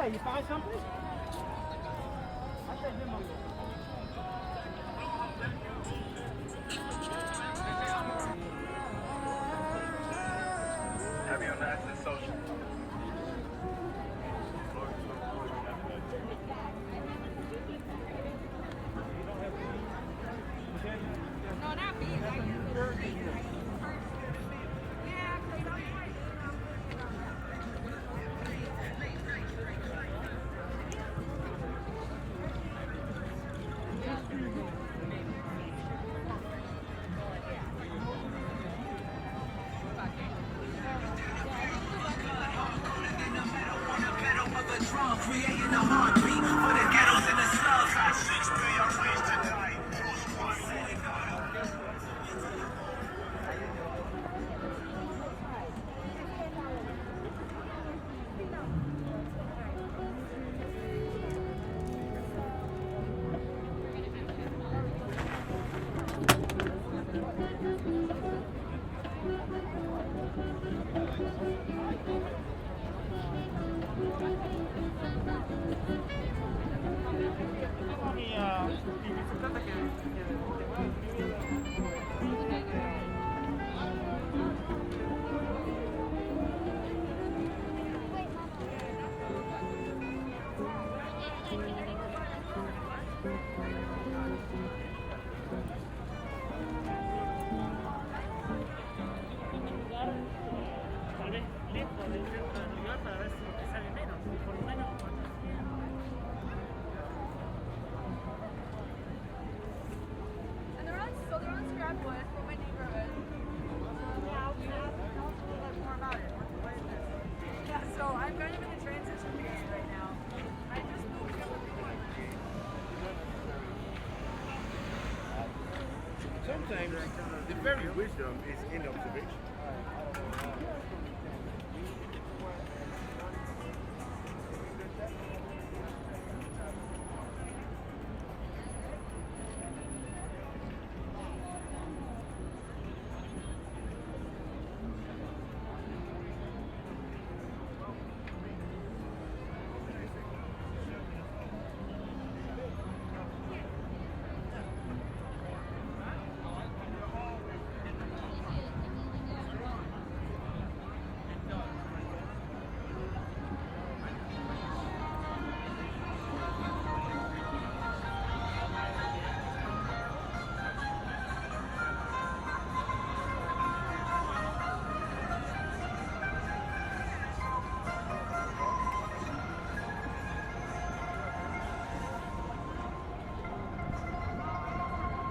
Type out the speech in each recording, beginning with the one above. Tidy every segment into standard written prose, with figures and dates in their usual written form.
Yeah, you find something? I said him on Have you on the Access Social? No, not me. Yeah, they don't like Creating a heartbeat for the ghettos and the slums. 6 billion ways to die. Choose one. And they're on Scrapwood in my neighborhood. Yeah, I'll tell you more about it. What is this? Yeah, so I'm kind of in a transition phase right now. I just moved here with Sometimes The very wisdom is in observation.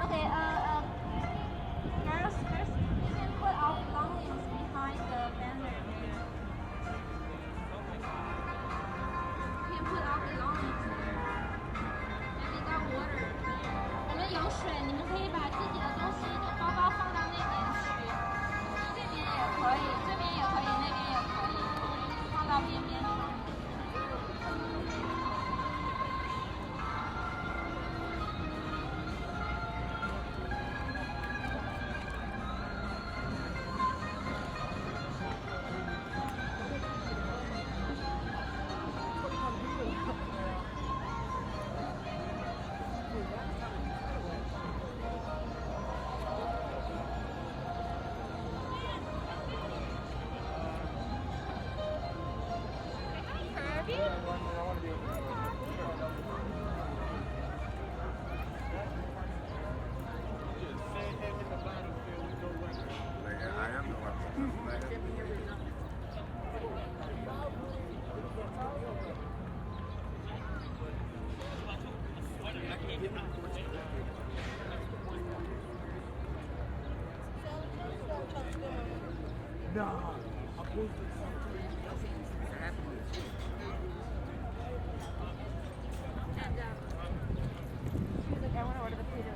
Okay, first, you can put our belongings behind the banner there. You can put our belongings there. And we got water here. 我们有水，你们可以把自己的东西的包包放到那边去。这边也可以，这边也可以，那边也可以，放到边边去。I am the one. I want to order the potato.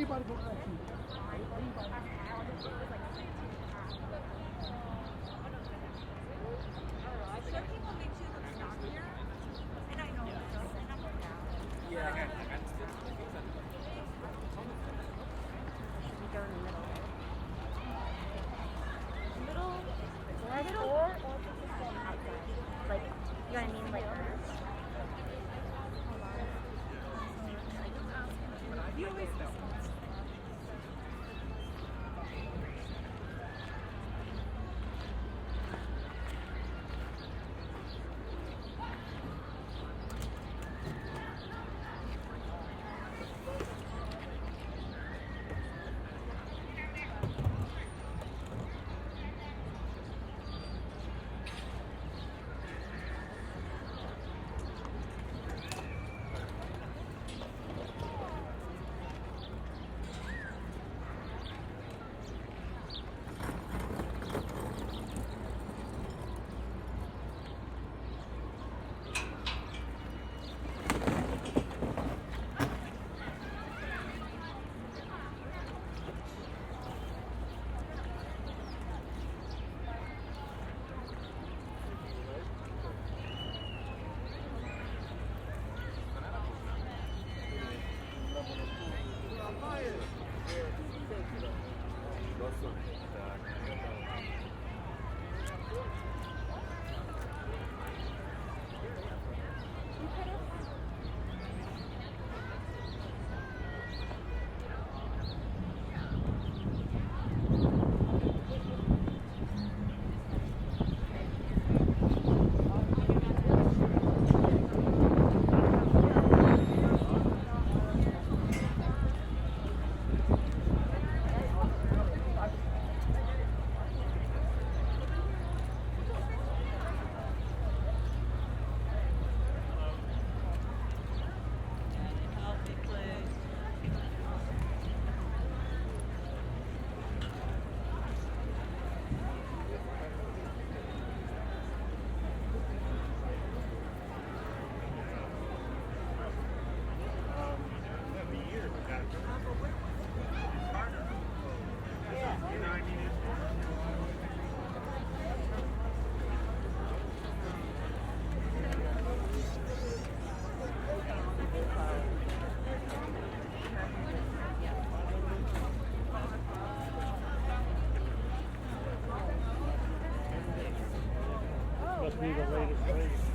Everybody go out here. I'm sure people make you look stockier. And I know it does. And I'm down. Yeah. We go in the middle. Middle, or just outside. Like, you know what I mean? Like, You always Must be the latest race.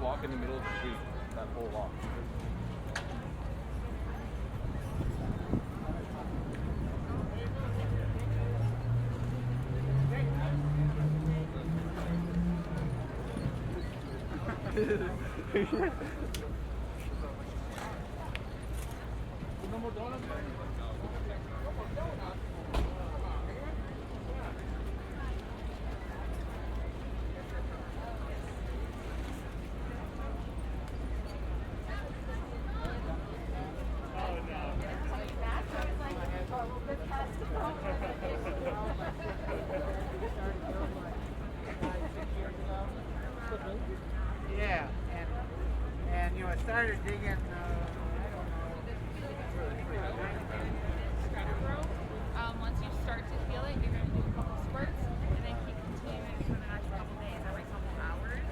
Walk in the middle of the street, that whole walk. No more donuts? Yeah, and you know, I started digging. Once you start to feel it, you're going to do a couple squirts and then keep continuing for the next couple days, every couple hours.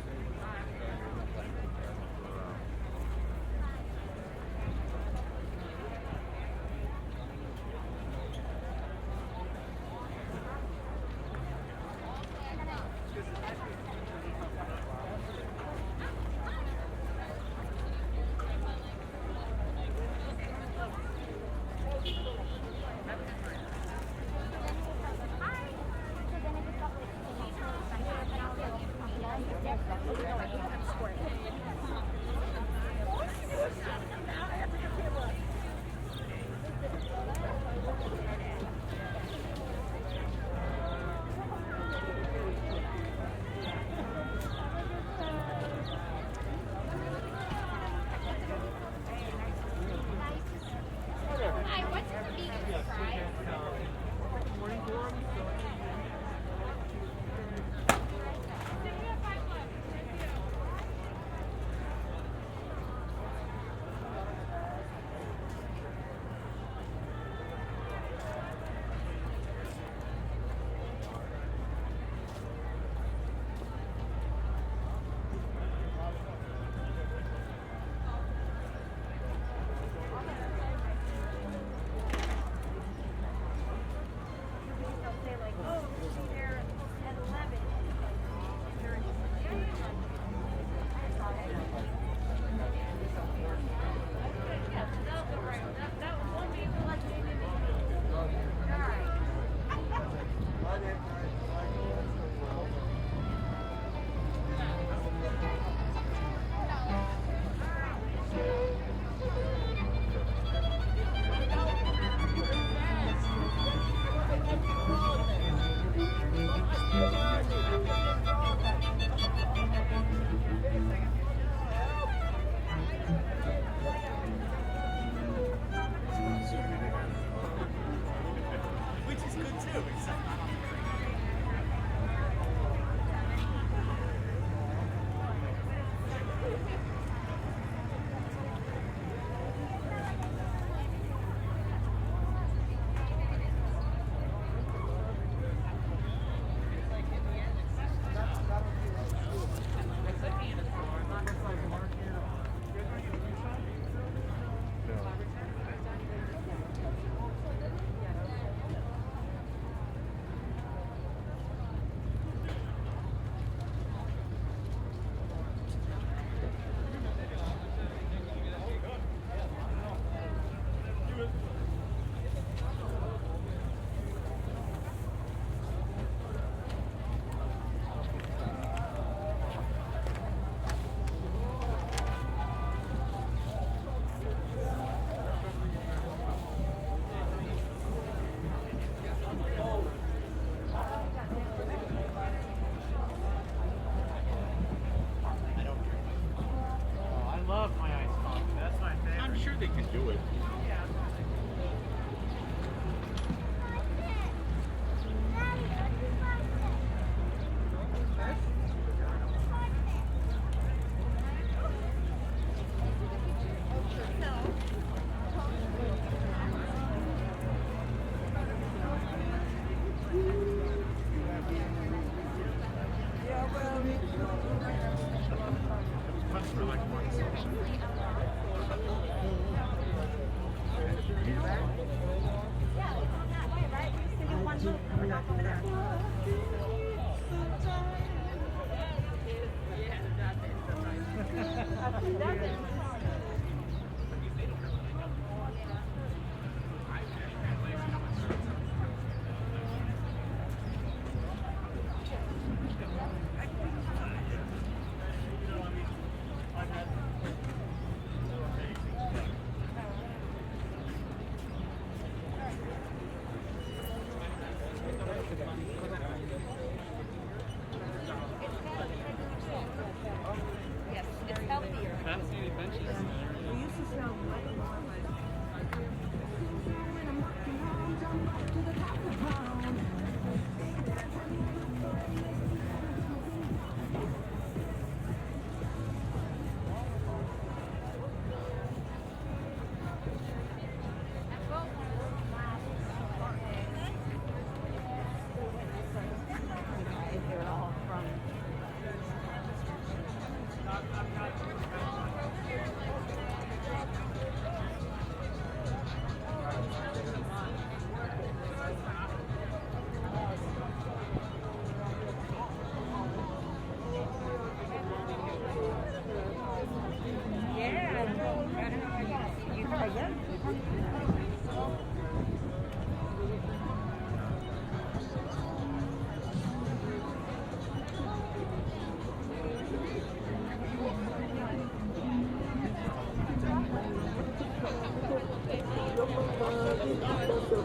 Hi, what's your vegan fry? Which is good too.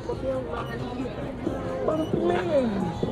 Parang please.